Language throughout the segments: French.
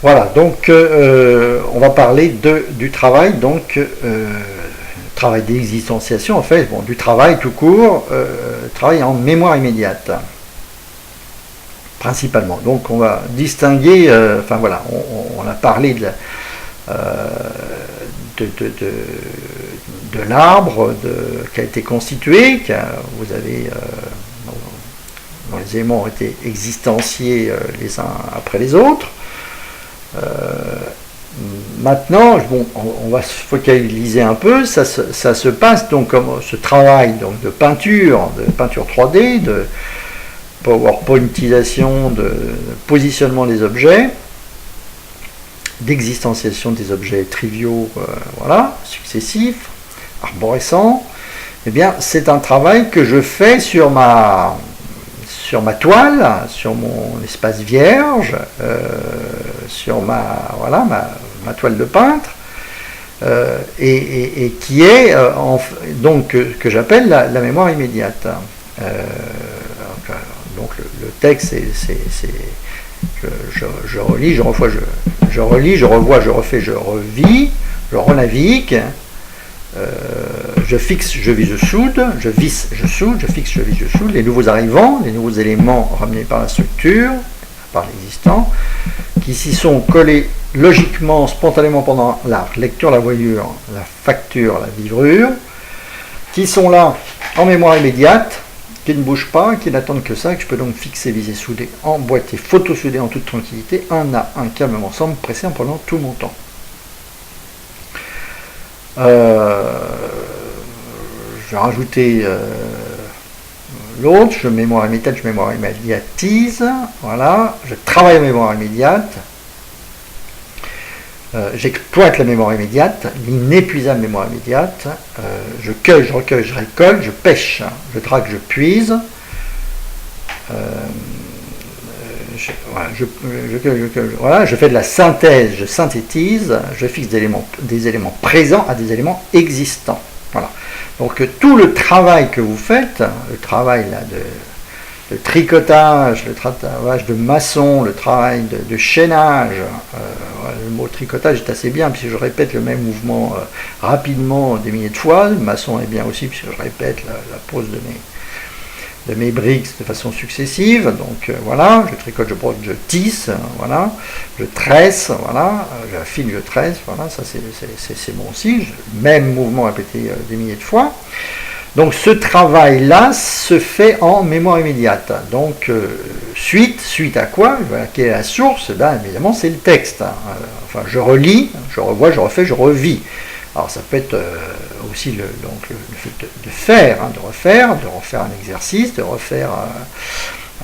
Voilà, donc on va parler du travail, donc travail d'existentiation en fait, bon, du travail tout court, travail en mémoire immédiate, principalement. Donc on va distinguer, enfin voilà, on a parlé de, de, de, de l'arbre qui a été constitué, vous avez dont les éléments ont été existenciés les uns après les autres. Maintenant, bon, on va se focaliser un peu, ça se passe donc comme ce travail donc, de peinture 3D, de PowerPointisation, de positionnement des objets, d'existentiation des objets triviaux, voilà, successifs, arborescents. Eh bien, c'est un travail que je fais sur ma toile, sur mon espace vierge, sur ma toile de peintre, et qui est donc que j'appelle la mémoire immédiate. Donc le texte, je relis, je revois, je refais, je revis, je renavigue. Je fixe, je vis, je soude, je visse, je soude, je fixe, je vis, je soude, les nouveaux arrivants, les nouveaux éléments ramenés par la structure, par l'existant, qui s'y sont collés logiquement, spontanément pendant la lecture, la voyure, la facture, la vivrure, qui sont là en mémoire immédiate, qui ne bougent pas, qui n'attendent que ça, que je peux donc fixer, viser, souder, emboîter, photo-souder en toute tranquillité, un à un, calmement, sans me presser en prenant tout mon temps. Je vais rajouter l'autre, je mémoire immédiatise, voilà, je travaille en mémoire immédiate, j'exploite la mémoire immédiate, l'inépuisable mémoire immédiate, je cueille, je recueille, je récolte, je pêche, je drague, je puise, voilà, je fais de la synthèse, je synthétise, je fixe des éléments présents à des éléments existants. Voilà. Donc tout le travail que vous faites, le travail là, de tricotage, le travail de maçon, le travail de chaînage, le mot tricotage est assez bien puisque je répète le même mouvement rapidement des milliers de fois, le maçon est bien aussi puisque je répète la pose de mes briques de façon successive, donc voilà, je tricote, je brode, je tisse, voilà, je tresse, voilà, j'affine, je tresse, voilà, ça c'est bon aussi, même mouvement répété des milliers de fois. Donc ce travail-là se fait en mémoire immédiate. Donc suite à quoi? Quelle est la source? Ben, évidemment c'est le texte. Enfin je relis, je revois, je refais, je revis. Alors ça peut être aussi le fait de faire, de refaire un exercice, de refaire,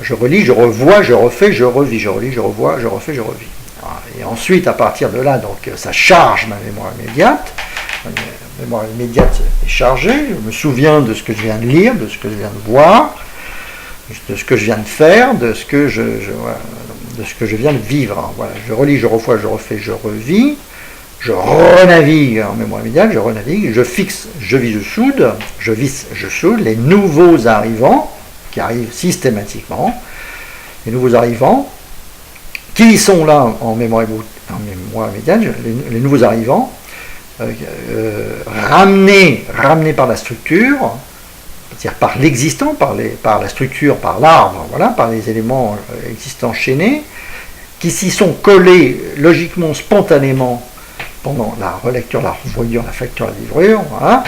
je relis, je revois, je refais, je revis, je relis, je revois, je refais, je revis. Et ensuite à partir de là, donc ça charge ma mémoire immédiate. Ma mémoire immédiate est chargée, je me souviens de ce que je viens de lire, de ce que je viens de voir, de ce que je viens de faire, de ce que je viens de vivre. Voilà, je relis, je revois, je refais, je revis. Je renavigue en mémoire immédiate, je fixe, je vis, je soude, je visse, je soude, les nouveaux arrivants, qui arrivent systématiquement, les nouveaux arrivants, qui sont là en mémoire immédiate, les nouveaux arrivants, ramenés par la structure, c'est-à-dire par l'existant, par la structure, par l'arbre, voilà, par les éléments existants chaînés, qui s'y sont collés logiquement, spontanément, pendant la relecture, la revoyure, la facture, la livrure, voilà,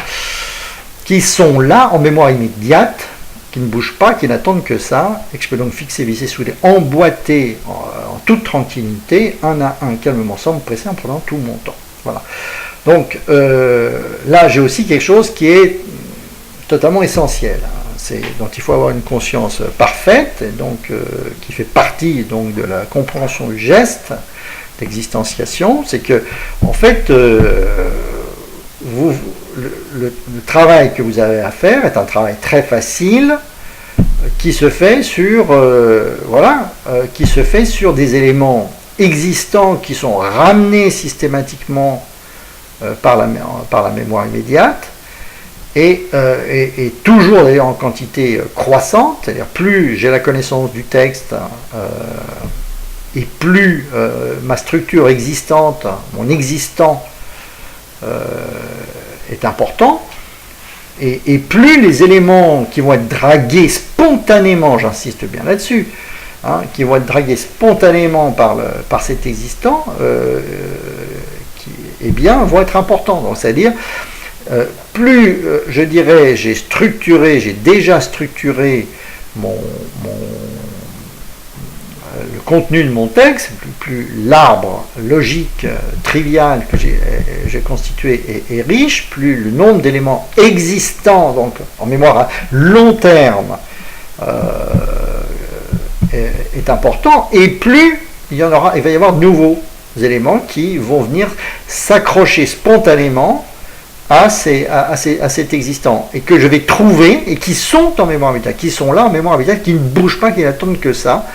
qui sont là en mémoire immédiate, qui ne bougent pas, qui n'attendent que ça, et que je peux donc fixer, visser, souder, emboîter en toute tranquillité, un à un, calmement, sans me presser, en prenant tout mon temps. Voilà. Donc là, j'ai aussi quelque chose qui est totalement essentiel, dont il faut avoir une conscience parfaite, et donc qui fait partie donc de la compréhension du geste, d'existenciation, c'est que en fait le travail que vous avez à faire est un travail très facile qui se fait sur qui se fait sur des éléments existants qui sont ramenés systématiquement par la mémoire immédiate et toujours d'ailleurs en quantité croissante, c'est-à-dire plus j'ai la connaissance du texte et plus ma structure existante, mon existant est important, et plus les éléments qui vont être dragués spontanément, j'insiste bien là-dessus, hein, qui vont être dragués spontanément par cet existant, eh bien, vont être importants. Donc, c'est-à-dire, plus, je dirais, j'ai déjà structuré le contenu de mon texte, plus l'arbre logique, trivial que j'ai constitué est riche, plus le nombre d'éléments existants, donc en mémoire à long terme, est important, et plus il va y avoir de nouveaux éléments qui vont venir s'accrocher spontanément à cet existant, et que je vais trouver, et qui sont en mémoire immédiate, qui sont là en mémoire immédiate, qui ne bougent pas, qui n'attendent que ça.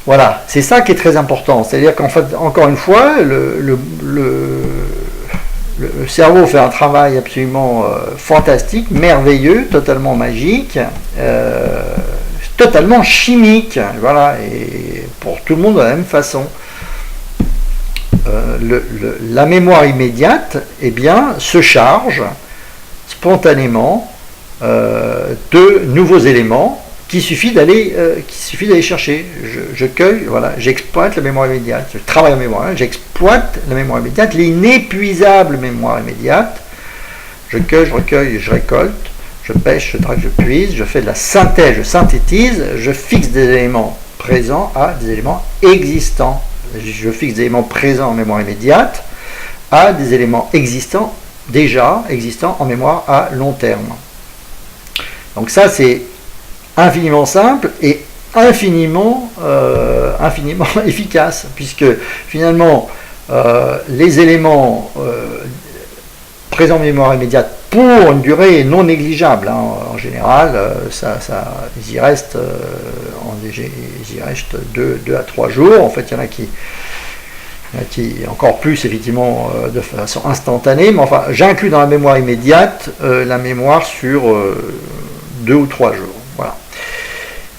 Voilà, c'est ça qui est très important. C'est-à-dire qu'en fait, encore une fois, le cerveau fait un travail absolument fantastique, merveilleux, totalement magique, totalement chimique. Voilà, et pour tout le monde de la même façon. La mémoire immédiate, eh bien, se charge spontanément de nouveaux éléments qu'il suffit d'aller chercher. Je cueille, voilà, j'exploite la mémoire immédiate, je travaille en mémoire, j'exploite la mémoire immédiate, l'inépuisable mémoire immédiate. Je cueille, je recueille, je récolte, je pêche, je drague, je puise, je fais de la synthèse, je synthétise, je fixe des éléments présents à des éléments existants. Je fixe des éléments présents en mémoire immédiate à des éléments déjà existants en mémoire à long terme. Donc ça, c'est infiniment simple et infiniment efficace, puisque finalement, les éléments présents en mémoire immédiate pour une durée non négligeable, hein, en général, ils y restent 2 à 3 jours. En fait, il y en a qui encore plus, effectivement, de façon instantanée, mais enfin, j'inclus dans la mémoire immédiate la mémoire sur 2 ou 3 jours. Voilà.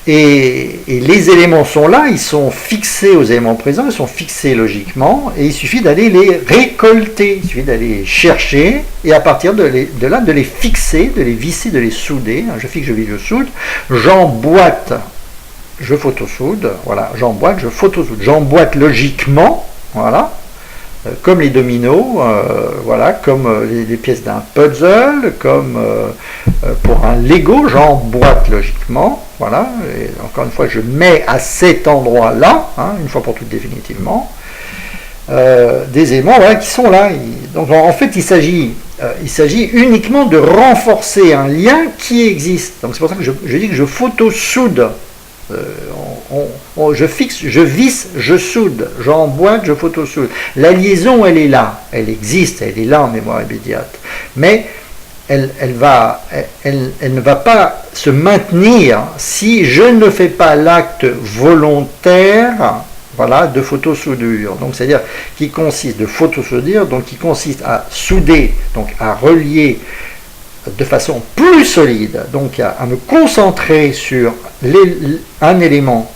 Et les éléments sont là, ils sont fixés aux éléments présents, ils sont fixés logiquement, et il suffit d'aller les récolter, il suffit d'aller les chercher, et à partir de là, de les fixer, de les visser, de les souder. Je fixe, je visse, je soude, j'emboîte, je photosoude, voilà, j'emboîte, je photosoude, j'emboîte logiquement, voilà, comme les dominos, voilà, comme les pièces d'un puzzle, comme pour un Lego, j'emboîte logiquement, voilà, et encore une fois, je mets à cet endroit-là, hein, une fois pour toutes définitivement, des éléments, voilà, qui sont là. Donc en fait, il s'agit uniquement de renforcer un lien qui existe. Donc c'est pour ça que je dis que je photosoude. Je fixe, je visse, je soude, j'emboîte, je photosoude. La liaison, elle est là, elle existe, elle est là en mémoire immédiate. Mais elle ne va pas se maintenir si je ne fais pas l'acte volontaire, voilà, de photosoudure. Donc c'est-à-dire qui consiste de photosoudure, donc qui consiste à souder, donc à relier de façon plus solide, donc à me concentrer sur un élément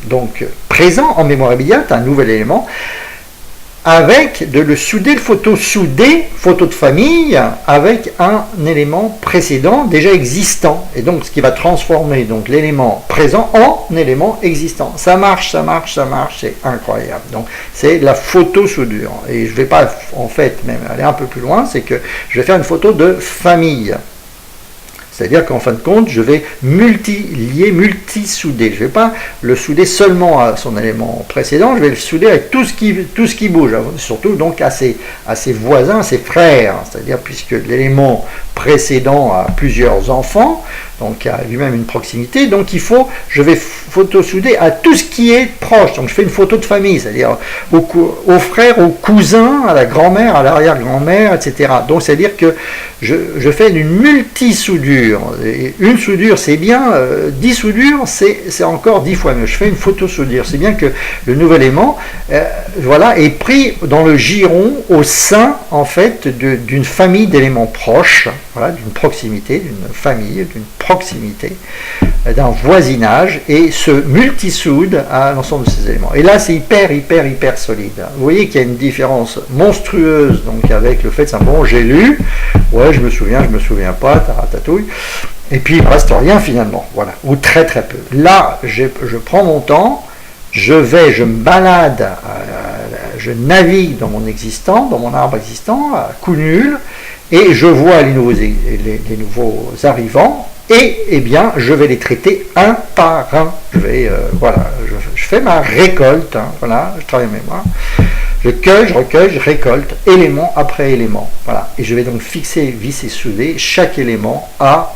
donc présent en mémoire immédiate, un nouvel élément, avec de le souder, le photosouder, photo de famille, avec un élément précédent déjà existant, et donc ce qui va transformer donc l'élément présent en élément existant. Ça marche, c'est incroyable. Donc c'est la photosoudure, et je ne vais pas en fait même aller un peu plus loin, c'est que je vais faire une photo de famille. C'est-à-dire qu'en fin de compte, je vais multi-souder. Je ne vais pas le souder seulement à son élément précédent, je vais le souder avec tout ce qui bouge, surtout donc à ses voisins, à ses frères. C'est-à-dire puisque l'élément précédent a plusieurs enfants, donc a lui-même une proximité, donc je vais photosouder à tout ce qui est proche. Donc je fais une photo de famille, c'est-à-dire aux frères, aux cousins, à la grand-mère, à l'arrière-grand-mère, etc. Donc c'est-à-dire que je fais une multi-soudure. Et une soudure c'est bien, 10 soudures c'est encore 10 fois mieux. Je fais une photosoudure, c'est bien que le nouvel élément voilà, est pris dans le giron au sein en fait d'une famille d'éléments proches. voilà, d'une proximité, d'une famille, d'une proximité, d'un voisinage, et se multisoude à l'ensemble de ces éléments. Et là, c'est hyper solide. Vous voyez qu'il y a une différence monstrueuse donc avec le fait de simplement, bon, j'ai lu, ouais, je me souviens pas, taratatouille, et puis il ne reste rien finalement, voilà, ou très peu. Là, je prends mon temps, je me balade, je navigue dans mon existant, dans mon arbre existant, à coup nul, et je vois les nouveaux arrivants, et eh bien, je vais les traiter un par un. Voilà, je fais ma récolte, hein, voilà, je travaille en mémoire. Je recueille, je récolte, élément après élément. Voilà. Et je vais donc fixer, visser, souder chaque élément à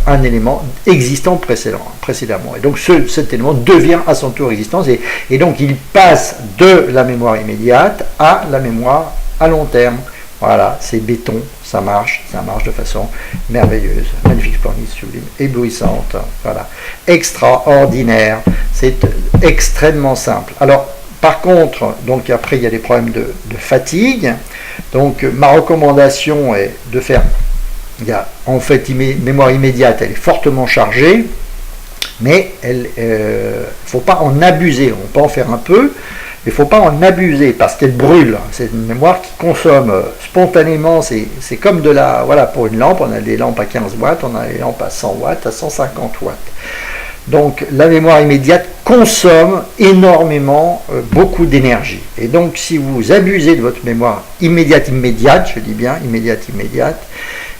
un élément existant précédemment. Et donc cet élément devient à son tour existence, et donc il passe de la mémoire immédiate à la mémoire à long terme. Voilà, c'est béton, ça marche de façon merveilleuse, magnifique, splendide, sublime, éblouissante, voilà, extraordinaire, c'est extrêmement simple. Alors, par contre, donc après il y a des problèmes de fatigue, donc ma recommandation est de faire, il y a en fait mémoire immédiate, elle est fortement chargée, mais il ne faut pas en abuser, on peut en faire un peu, il ne faut pas en abuser parce qu'elle brûle. C'est une mémoire qui consomme spontanément. C'est comme de la... Voilà, pour une lampe, on a des lampes à 15 watts, on a des lampes à 100 watts, à 150 watts. Donc la mémoire immédiate consomme énormément, beaucoup d'énergie. Et donc si vous abusez de votre mémoire immédiate, je dis bien immédiate,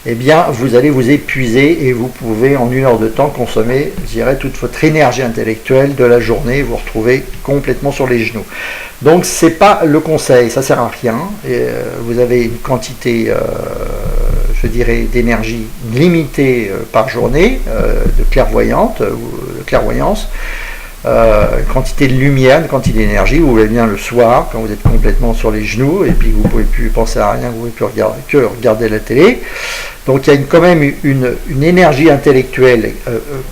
eh bien vous allez vous épuiser et vous pouvez en 1 heure de temps consommer, je dirais, toute votre énergie intellectuelle de la journée et vous retrouver complètement sur les genoux. Donc c'est pas le conseil, ça sert à rien. Et, vous avez une quantité, je dirais, d'énergie limitée par journée, de clairvoyance, une quantité de lumière, une quantité d'énergie. Vous voulez bien le soir, quand vous êtes complètement sur les genoux et puis vous ne pouvez plus penser à rien, vous ne pouvez plus regarder la télé. Donc il y a quand même une énergie intellectuelle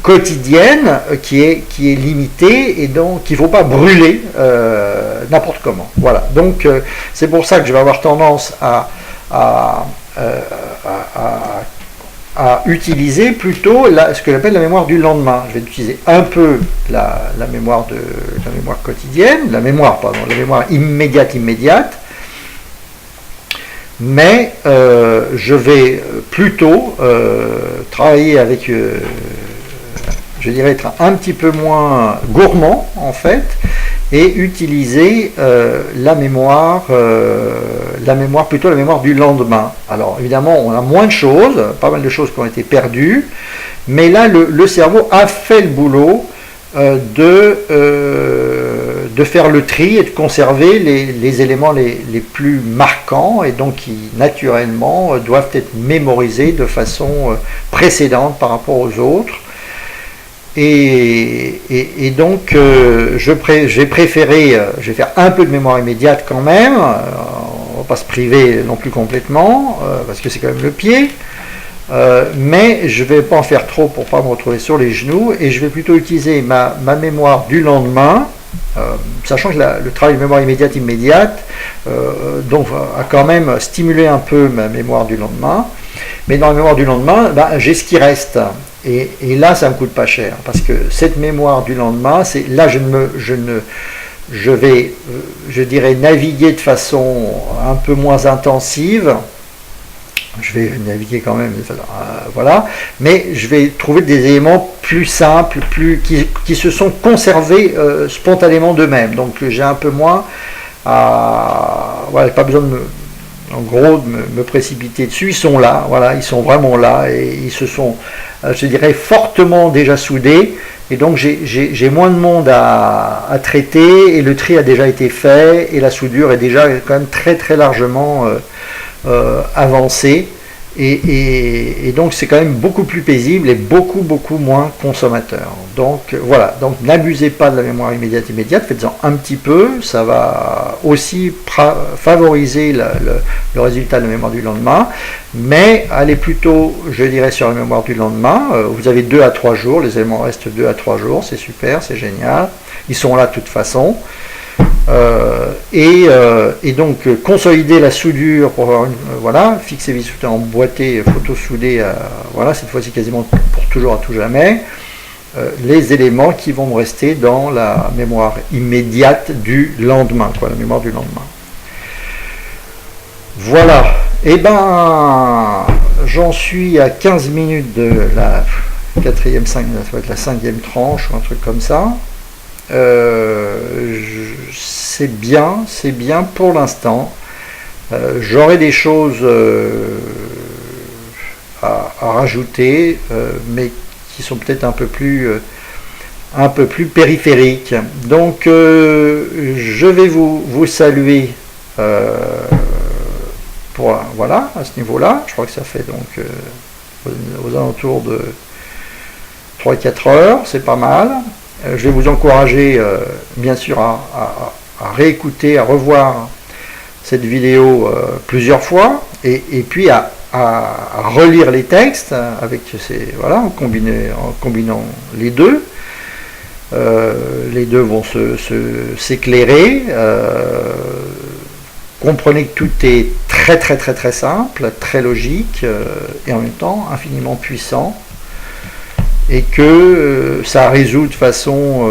quotidienne qui est limitée, et donc il ne faut pas brûler n'importe comment. Voilà. Donc c'est pour ça que je vais avoir tendance à utiliser plutôt ce que j'appelle la mémoire du lendemain. Je vais utiliser un peu la mémoire quotidienne, la mémoire immédiate, mais je vais plutôt travailler avec, je dirais, être un petit peu moins gourmand en fait, et utiliser plutôt la mémoire du lendemain. Alors évidemment, on a moins de choses, pas mal de choses qui ont été perdues, mais là le cerveau a fait le boulot de faire le tri et de conserver les éléments les plus marquants, et donc qui naturellement doivent être mémorisés de façon précédente par rapport aux autres. Et donc je vais faire un peu de mémoire immédiate quand même, on ne va pas se priver non plus complètement, parce que c'est quand même le pied, mais je ne vais pas en faire trop pour ne pas me retrouver sur les genoux, et je vais plutôt utiliser ma mémoire du lendemain, sachant que le travail de mémoire immédiate donc a quand même stimulé un peu ma mémoire du lendemain, mais dans la mémoire du lendemain, j'ai ce qui reste. Et là, ça ne me coûte pas cher, parce que cette mémoire du lendemain, je vais, je dirais, naviguer de façon un peu moins intensive. Je vais naviguer quand même, voilà, mais je vais trouver des éléments plus simples, qui se sont conservés spontanément d'eux-mêmes. Donc j'ai un peu moins pas besoin de me précipiter dessus. Ils sont là, voilà, ils sont vraiment là, et ils se sont, je dirais, fortement déjà soudés, et donc j'ai moins de monde à traiter, et le tri a déjà été fait, et la soudure est déjà quand même très largement avancée, et donc c'est quand même beaucoup plus paisible et beaucoup moins consommateur. Donc voilà, donc n'abusez pas de la mémoire immédiate, faites-en un petit peu, ça va aussi favoriser le résultat de la mémoire du lendemain, mais allez plutôt, je dirais, sur la mémoire du lendemain. Vous avez 2 à 3 jours, les éléments restent 2 à 3 jours, c'est super, c'est génial, ils sont là de toute façon. Et donc consolider la soudure pour avoir voilà, fixer vis soudées emboîtées, photo soudée, voilà, cette fois-ci quasiment pour toujours à tout jamais, les éléments qui vont me rester dans la mémoire immédiate du lendemain, quoi, la mémoire du lendemain. Voilà, et ben j'en suis à 15 minutes de la quatrième, ça va être la 5e tranche ou un truc comme ça. C'est bien pour l'instant. J'aurai des choses à rajouter, mais qui sont peut-être un peu plus périphériques. Donc je vais vous saluer voilà, à ce niveau-là. Je crois que ça fait donc aux alentours de 3-4 heures, c'est pas mal. Je vais vous encourager bien sûr à réécouter, à revoir cette vidéo plusieurs fois et puis à relire les textes avec voilà, en combinant les deux. Les deux vont s'éclairer. Comprenez que tout est très simple, très logique et en même temps infiniment puissant. Et que ça résout de façon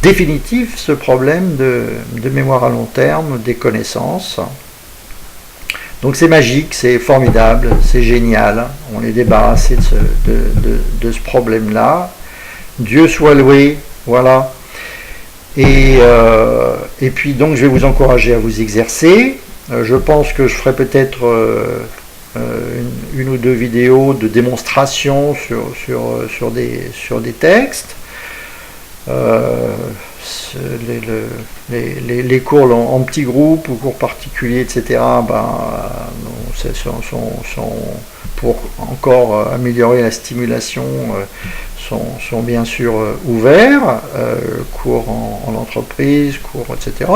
définitive ce problème de mémoire à long terme, des connaissances. Donc c'est magique, c'est formidable, c'est génial. On est débarrassé de ce problème-là. Dieu soit loué, voilà. Et puis donc je vais vous encourager à vous exercer. Je pense que je ferai peut-être une ou deux vidéos de démonstration sur des textes. Les cours en petits groupes ou cours particuliers, etc., sont pour encore améliorer la stimulation, sont bien sûr ouverts, cours en entreprise, cours, etc.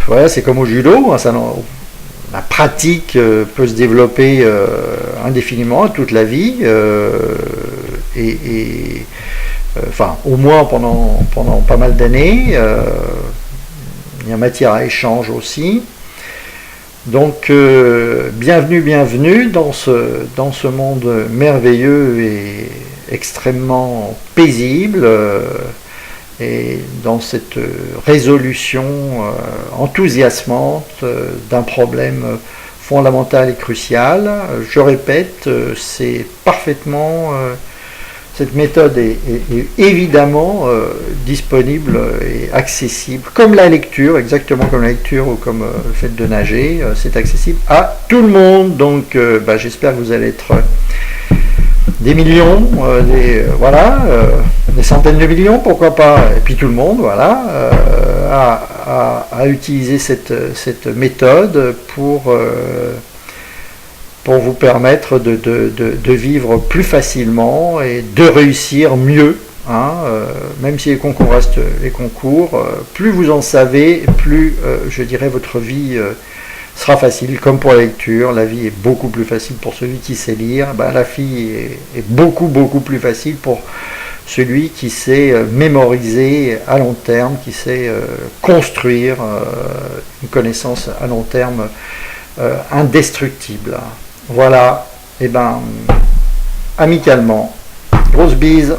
Voilà, c'est comme au judo, la pratique peut se développer indéfiniment toute la vie enfin au moins pendant pas mal d'années. Il y a matière à échange aussi. Donc bienvenue dans ce monde merveilleux et extrêmement paisible et dans cette résolution enthousiasmante d'un problème fondamental et crucial. Je répète, c'est parfaitement cette méthode est évidemment disponible et accessible, comme la lecture, exactement comme la lecture ou comme le fait de nager, c'est accessible à tout le monde. Donc j'espère que vous allez être des millions, des centaines de millions, pourquoi pas, et puis tout le monde, voilà, à utiliser cette méthode pour vous permettre de vivre plus facilement et de réussir mieux. Même si les concours restent les concours, plus vous en savez, plus je dirais votre vie sera facile. Comme pour la lecture, la vie est beaucoup plus facile pour celui qui sait lire, la vie est beaucoup plus facile pour celui qui sait mémoriser à long terme, qui sait construire une connaissance à long terme indestructible. Voilà, amicalement, grosse bise.